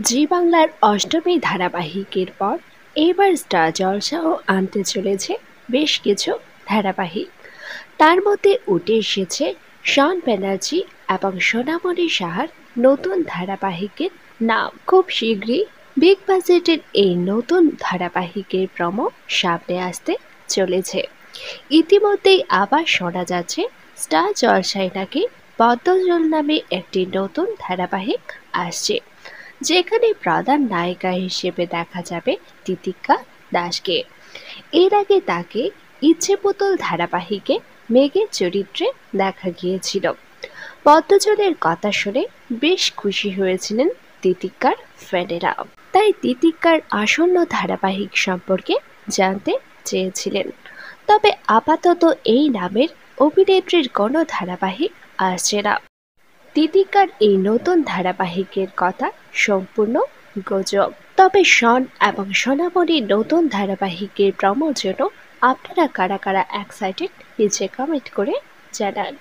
জি বাংলার অষ্টমী ধারাবাহিকের পর এবার স্টার জলসাও আনতে চলেছে বেশ কিছু ধারাবাহিক। তার মধ্যে উঠে এসেছে শন ব্যানার্জি এবং সোনামণি সাহার নতুন ধারাবাহিকের নাম। খুব শীঘ্রই বিগ বাজেটের এই নতুন ধারাবাহিকের প্রমো সামনে আসতে চলেছে। ইতিমধ্যেই আবার শোনা যাচ্ছে স্টার জলসায় নাকি পদ্মজল নামে একটি নতুন ধারাবাহিক আসছে, যেখানে প্রধান নায়িকা হিসেবে দেখা যাবে তিতিকা দাসকে। এর আগে তাকে ইচ্ছে পুতুল ধারাবাহিকে মেঘের চরিত্রে দেখা গিয়েছিল। পদ্মজলের কথা শুনে বেশ খুশি হয়েছিলেন তিতিকার ফ্যানেরা, তাই তিতিকার আসন্ন ধারাবাহিক সম্পর্কে জানতে চেয়েছিলেন। তবে আপাতত এই নামের অভিনেত্রীর কোনো ধারাবাহিক আসছে না। তিতিকার এই নতুন ধারাবাহিকের কথা সম্পূর্ণ গুজব। তবে শন এবং সোনামণির নতুন ধারাবাহিকের প্রমোর জন্য আপনারা কারা কারা এক্সাইটেড নিচে কমেন্ট করে জানান।